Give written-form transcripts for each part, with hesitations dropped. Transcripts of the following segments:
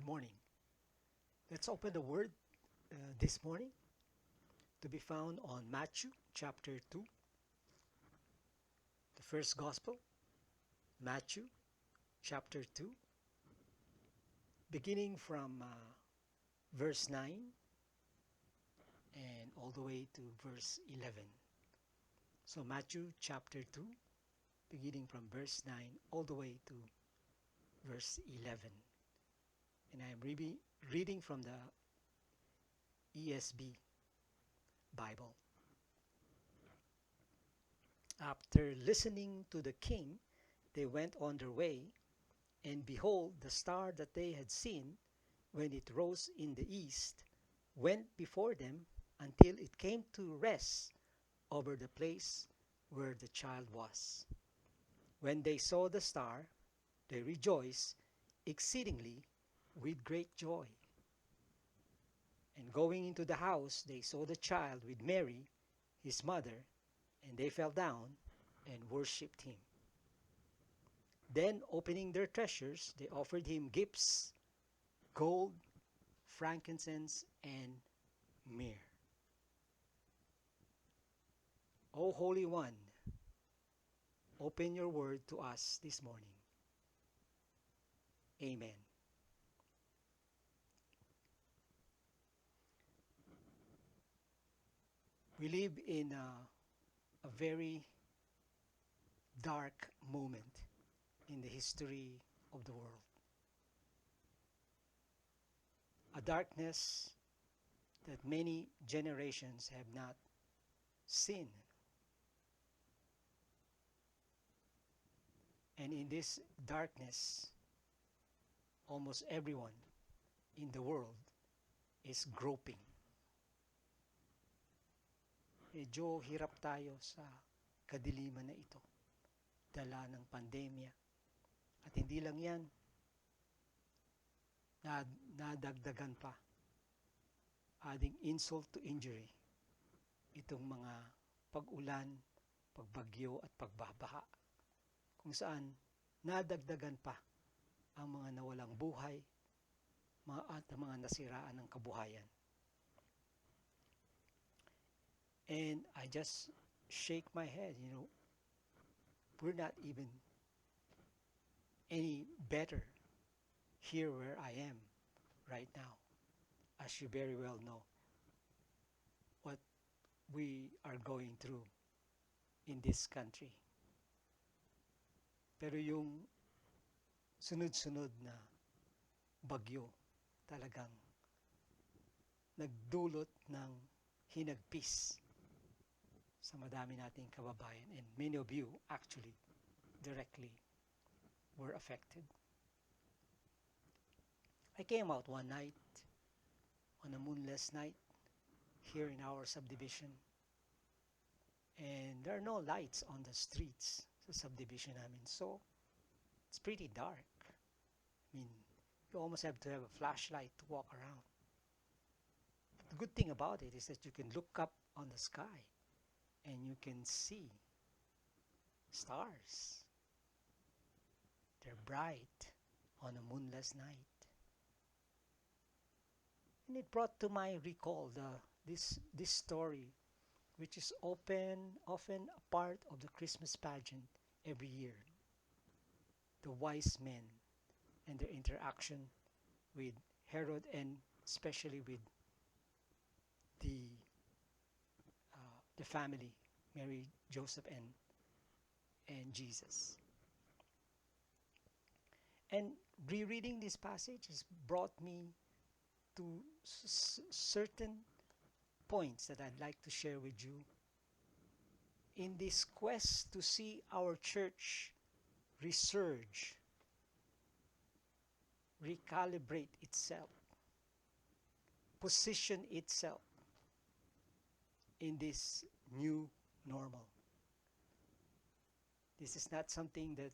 Good morning. Let's open the Word this morning to be found on Matthew chapter 2, the first Gospel, Matthew chapter 2, beginning from verse 9 and all the way to verse 11. So Matthew chapter 2, beginning from verse 9 all the way to verse 11. And I am reading from the ESB Bible. After listening to the king, they went on their way, and behold, the star that they had seen when it rose in the east went before them until it came to rest over the place where the child was. When they saw the star, they rejoiced exceedingly with great joy. And going into the house, they saw the child with Mary, his mother, and they fell down and worshipped him. Then, opening their treasures, they offered him gifts, gold, frankincense, and myrrh. O Holy One, open your word to us this morning. Amen. We live in a very dark moment in the history of the world. A darkness that many generations have not seen. And in this darkness, almost everyone in the world is groping. Medyo hirap tayo sa kadiliman na ito, dala ng pandemya. At hindi lang yan, nadagdagan pa, adding insult to injury, itong mga pag-ulan, pagbagyo at pagbabaha, kung saan nadagdagan pa ang mga nawalang buhay at mga nasiraan ng kabuhayan. And I just shake my head, we're not even any better here where I am right now, as you very well know what we are going through in this country. Pero yung sunod-sunod na bagyo talagang nagdulot ng hinagpis sa madami nating kababayan, and many of you actually directly were affected. I came out one night, on a moonless night, here in our subdivision, and there are no lights on the streets sa subdivision namin, so it's pretty dark. I mean, you almost have to have a flashlight to walk around. But the good thing about it is that you can look up on the sky and you can see stars. They're bright on a moonless night. And it brought to my recall this story, which is often a part of the Christmas pageant every year. The wise men and their interaction with Herod, and especially with the family, Mary, Joseph, and Jesus. And rereading this passage has brought me to certain points that I'd like to share with you in this quest to see our church resurge, recalibrate itself, position itself in this new normal. This is not something that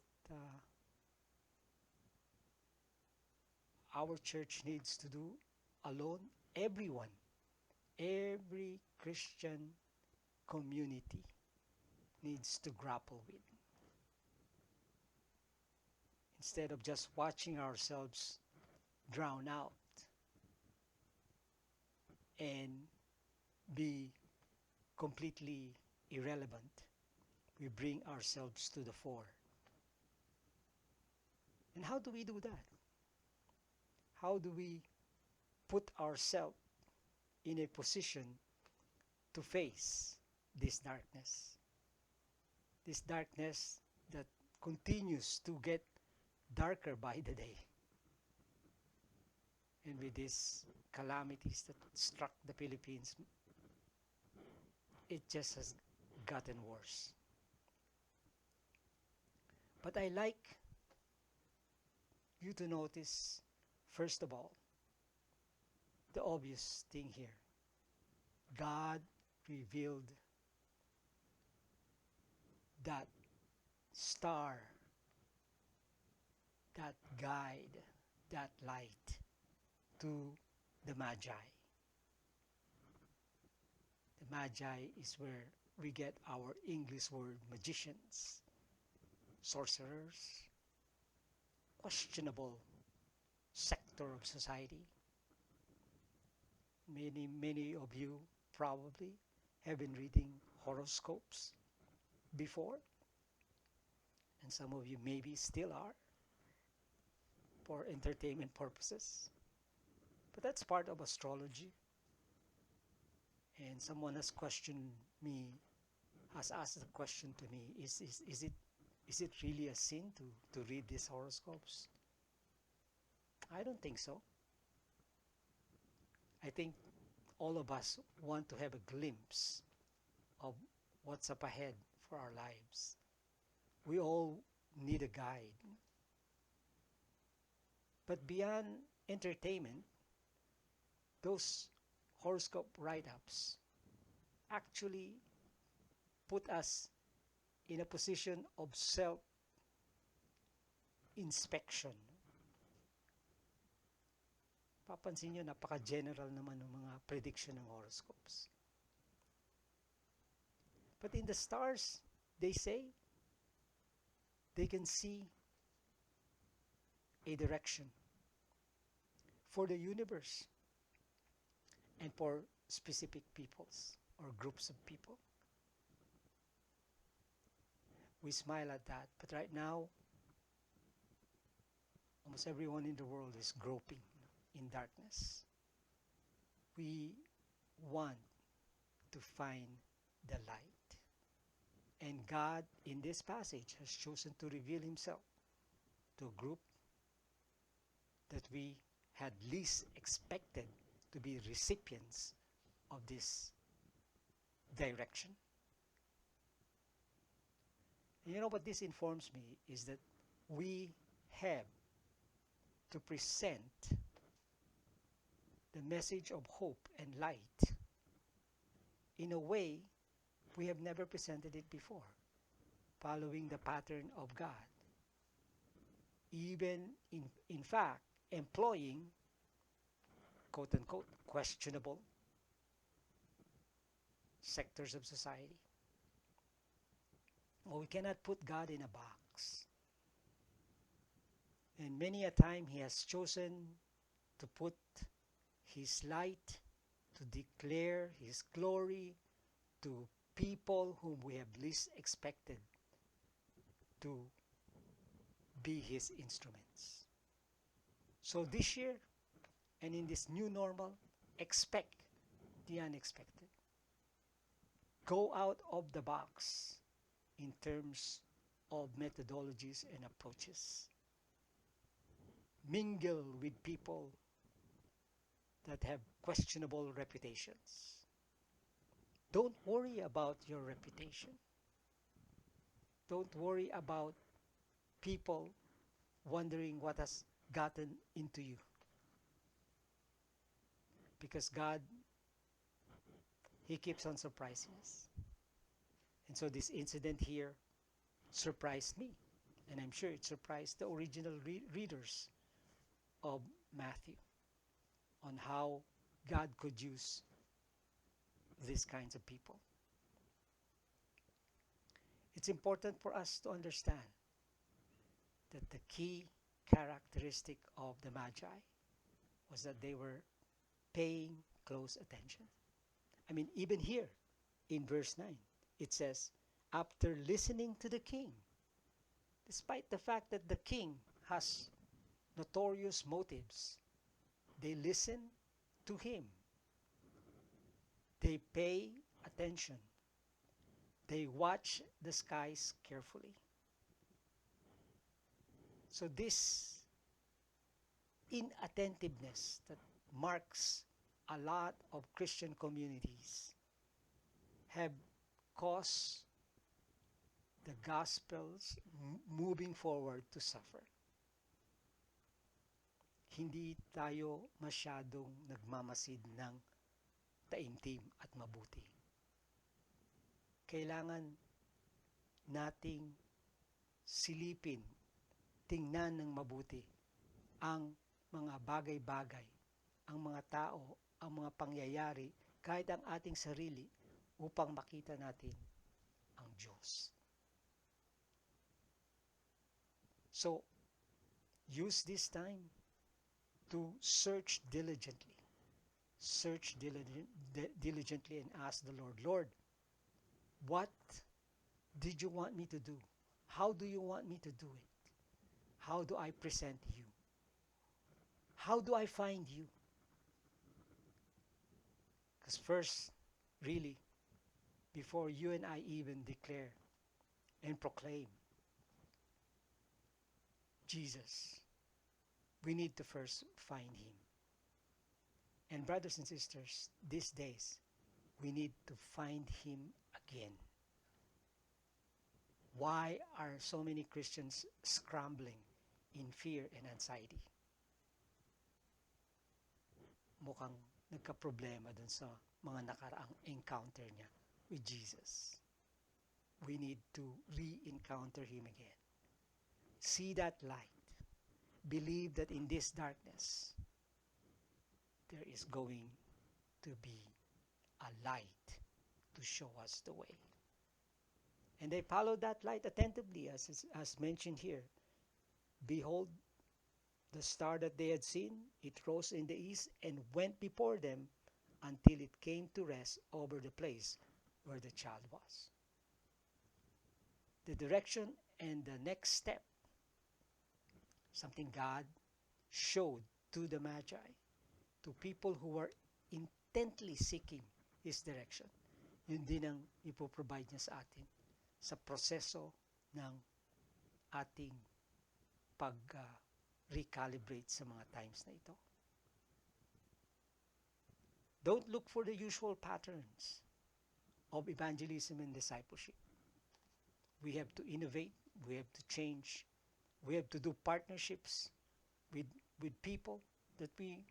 our church needs to do alone. Everyone, every Christian community needs to grapple with. Instead of just watching ourselves drown out and be completely irrelevant. We bring ourselves to the fore. And how do we do that? How do we put ourselves in a position to face this darkness? This darkness that continues to get darker by the day. And with these calamities that struck the Philippines, it just has gotten worse. But I like you to notice, first of all, the obvious thing here. God revealed that star, that guide, that light to the Magi. The Magi is where we get our English word magicians, sorcerers, questionable sector of society. Many of you probably have been reading horoscopes before, and some of you maybe still are for entertainment purposes. But that's part of astrology. And someone has questioned me, has asked the question to me, is it really a sin to read these horoscopes? I don't think so. I think all of us want to have a glimpse of what's up ahead for our lives. We all need a guide. But beyond entertainment, those horoscope write-ups actually put us in a position of self-inspection. Papansin nyo, napaka-general naman ng mga prediction ng horoscopes. But in the stars, they say, they can see a direction for the universe and for specific peoples or groups of people. We smile at that, but right now, almost everyone in the world is groping in darkness. We want to find the light. And God, in this passage, has chosen to reveal himself to a group that we had least expected to be recipients of this direction. And you know what this informs me is that we have to present the message of hope and light in a way we have never presented it before, following the pattern of God. Even in fact, employing quote-unquote questionable sectors of society. Well, we cannot put God in a box. And many a time he has chosen to put his light, to declare his glory to people whom we have least expected to be his instruments. So this year, and in this new normal, expect the unexpected. Go out of the box in terms of methodologies and approaches. Mingle with people that have questionable reputations. Don't worry about your reputation. Don't worry about people wondering what has gotten into you. Because God, he keeps on surprising us. And so this incident here surprised me. And I'm sure it surprised the original readers of Matthew on how God could use these kinds of people. It's important for us to understand that the key characteristic of the Magi was that they were paying close attention. I mean, even here in verse 9, it says, after listening to the king, despite the fact that the king has notorious motives, they listen to him. They pay attention. They watch the skies carefully. So this inattentiveness that marks a lot of Christian communities have caused the gospels moving forward to suffer. Hindi tayo masyadong nagmamasid ng taimtim at mabuti. Kailangan nating silipin, tingnan ng mabuti ang mga bagay-bagay, ang mga tao, ang mga pangyayari, kahit ang ating sarili, upang makita natin ang Diyos. So, use this time to search diligently. Search diligently and ask the Lord, Lord, what did you want me to do? How do you want me to do it? How do I present you? How do I find you? Because first, really, before you and I even declare and proclaim Jesus, we need to first find him. And brothers and sisters, these days, we need to find him again. Why are so many Christians scrambling in fear and anxiety? Mukhang nagka-problema dun sa mga nakaraang encounter niya with Jesus. We need to re-encounter him again. See that light. Believe that in this darkness, there is going to be a light to show us the way. And they followed that light attentively, as mentioned here. Behold, the star that they had seen, it rose in the east and went before them until it came to rest over the place where the child was. The direction and the next step, something God showed to the Magi, to people who were intently seeking His direction. Yun din ang ipoprovide niya sa atin sa proseso ng ating pag-recalibrate sa mga times na ito. Don't look for the usual patterns of evangelism and discipleship. We have to innovate. We have to change. We have to do partnerships with people that we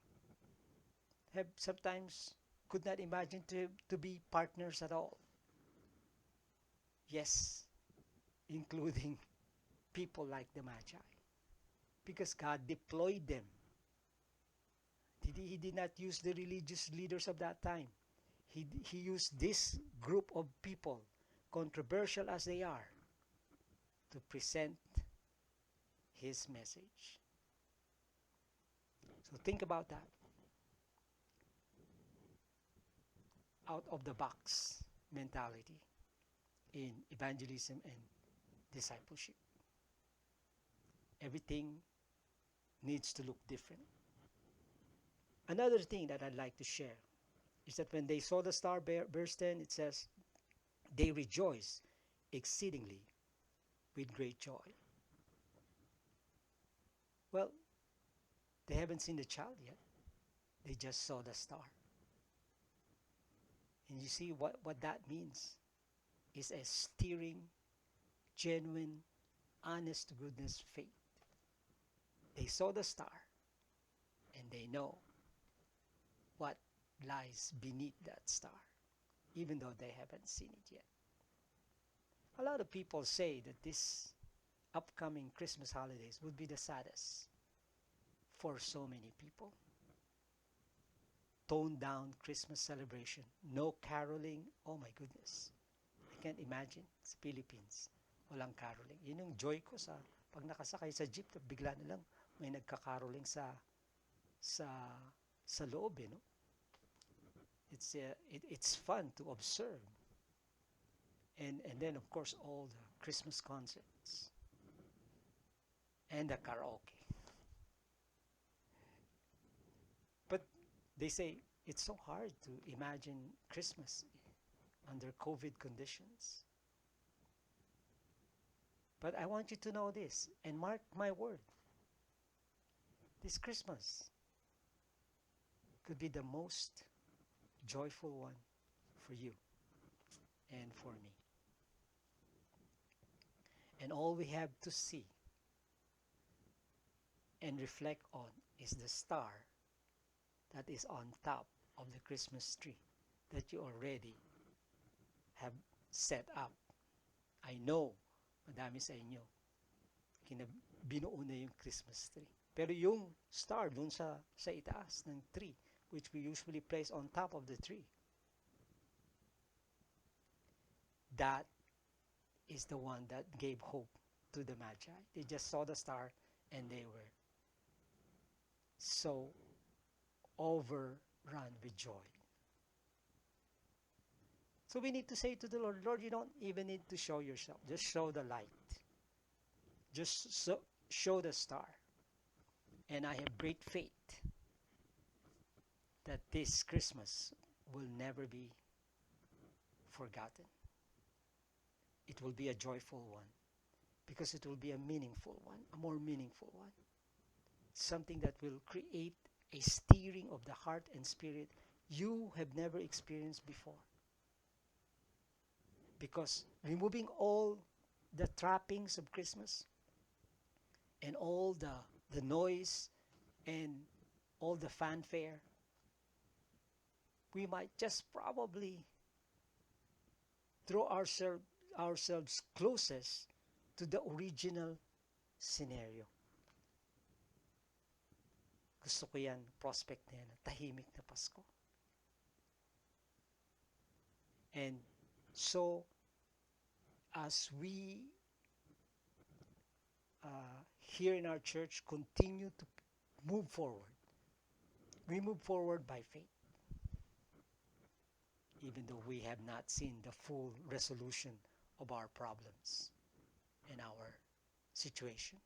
have sometimes could not imagine to be partners at all. Yes, including people like the Magi. Because God deployed them. He did not use the religious leaders of that time. He used this group of people, controversial as they are, to present His message. So think about that. Out of the box mentality in evangelism and discipleship. Everything needs to look different. Another thing that I'd like to share is that when they saw the star, verse 10, it says, they rejoiced exceedingly with great joy. Well, they haven't seen the child yet. They just saw the star. And you see what that means is a steering, genuine, honest to goodness faith. They saw the star and they know what lies beneath that star, even though they haven't seen it yet. A lot of people say that this upcoming Christmas holidays would be the saddest for so many people. Toned down Christmas celebration, no caroling. Oh my goodness, I can't imagine sa Philippines walang caroling. Yun yung joy ko sa pag nakasakay sa jeep, bigla na lang may nagka-caroling sa sa loob, no? It's fun to observe. And then of course all the Christmas concerts and the karaoke. But they say it's so hard to imagine Christmas under COVID conditions. But I want you to know this, and mark my word, this Christmas could be the most joyful one for you and for me. And all we have to see and reflect on is the star that is on top of the Christmas tree that you already have set up. I know, madami sa inyo, binuo na yung Christmas tree. Pero yung star dun sa itaas ng tree, which we usually place on top of the tree, that is the one that gave hope to the Magi. They just saw the star and they were so overrun with joy. So we need to say to the Lord, Lord, you don't even need to show yourself. Just show the light. Just show the star. And I have great faith that this Christmas will never be forgotten. It will be a joyful one because it will be a meaningful one, a more meaningful one. Something that will create a stirring of the heart and spirit you have never experienced before. Because removing all the trappings of Christmas and all the noise and all the fanfare, we might just probably throw ourselves closest to the original scenario. Gusto ko yan, prospect na yan, tahimik na Pasko. And so, as we here in our church continue to move forward, we move forward by faith. Even though we have not seen the full resolution of our problems and our situation.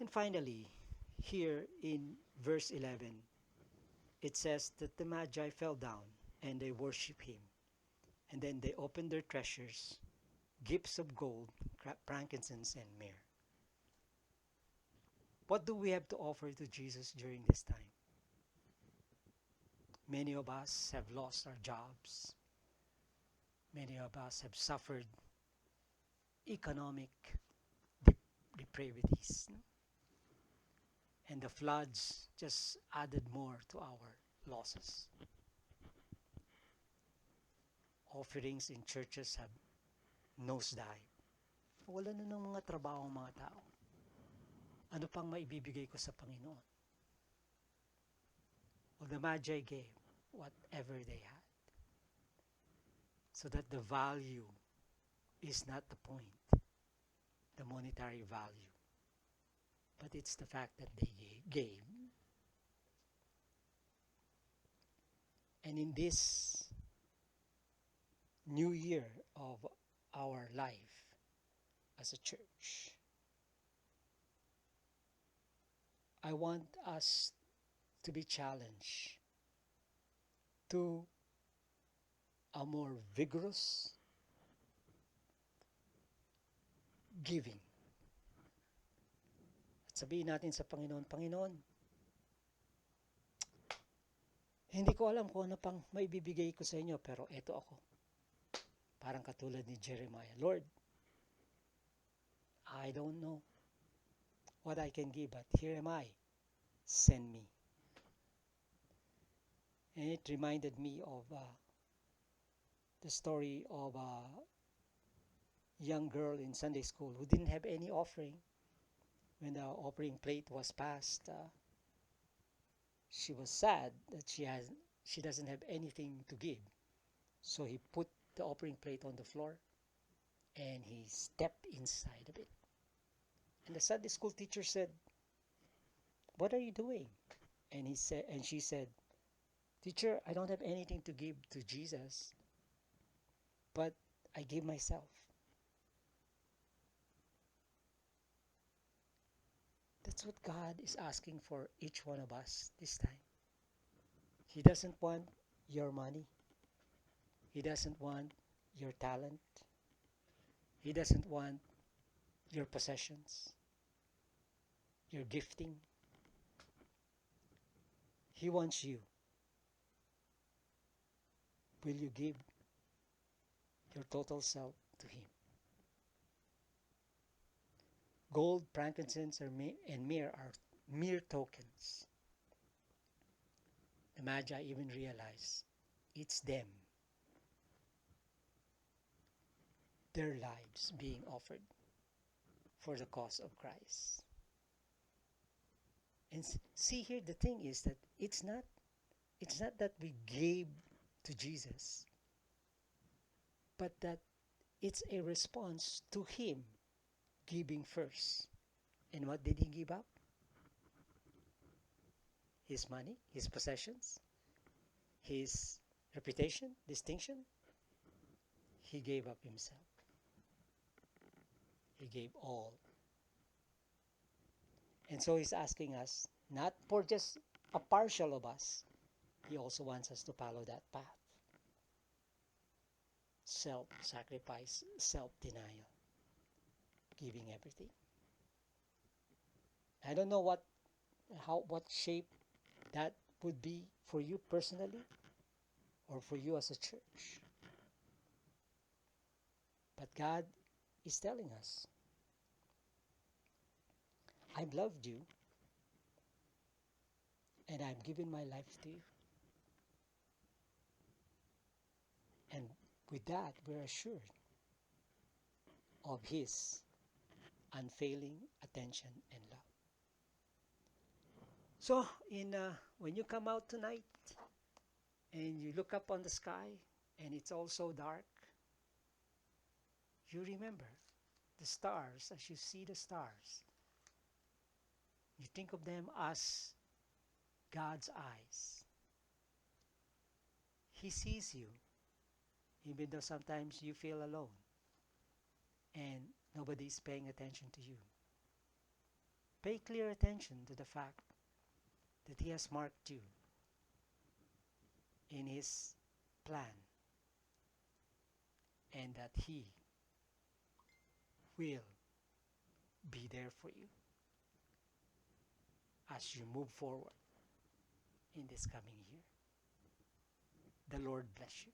And finally, here in verse 11, it says that the Magi fell down and they worshiped him. And then they opened their treasures, gifts of gold, frankincense, and myrrh. What do we have to offer to Jesus during this time? Many of us have lost our jobs. Many of us have suffered economic depravities. And the floods just added more to our losses. Offerings in churches have nosedived. Wala na ng mga trabaho ang mga tao. Ano pang maibibigay ko sa Panginoon? Well, the Magi gave whatever they had. So that the value is not the point, the monetary value. But it's the fact that they gave. And in this new year of our life as a church, I want us to be challenged to a more vigorous giving. At sabihin natin sa Panginoon, Panginoon, hindi ko alam kung ano pang maibibigay ko sa inyo, pero eto ako. Parang katulad ni Jeremiah, Lord, I don't know what I can give, but here am I. Send me. And it reminded me of the story of a young girl in Sunday school who didn't have any offering. When the offering plate was passed, she was sad that she doesn't have anything to give. So he put the offering plate on the floor and he stepped inside of it. And the Sunday school teacher said, "What are you doing?" And she said, "Teacher, I don't have anything to give to Jesus, but I give myself." That's what God is asking for each one of us this time. He doesn't want your money. He doesn't want your talent. He doesn't want your possessions, your gifting. He wants you. Will you give your total self to Him? Gold, frankincense, and myrrh are mere tokens. The Magi even realize it's them, their lives being offered for the cause of Christ. And see here, the thing is that it's not that we gave to Jesus, but that it's a response to Him giving first. And what did He give up? His money, His possessions, His reputation, distinction. He gave up Himself. He gave all. And so He's asking us, not for just a partial of us, He also wants us to follow that path. Self-sacrifice, self-denial, giving everything. I don't know what shape that would be for you personally or for you as a church. But God is telling us, I've loved you and I've given my life to you. And with that, we're assured of His unfailing attention and love. So, when you come out tonight and you look up on the sky and it's all so dark, you remember the stars. As you see the stars, you think of them as God's eyes. He sees you, even though sometimes you feel alone and nobody is paying attention to you. Pay clear attention to the fact that He has marked you in His plan and that He will be there for you as you move forward in this coming year. The Lord bless you.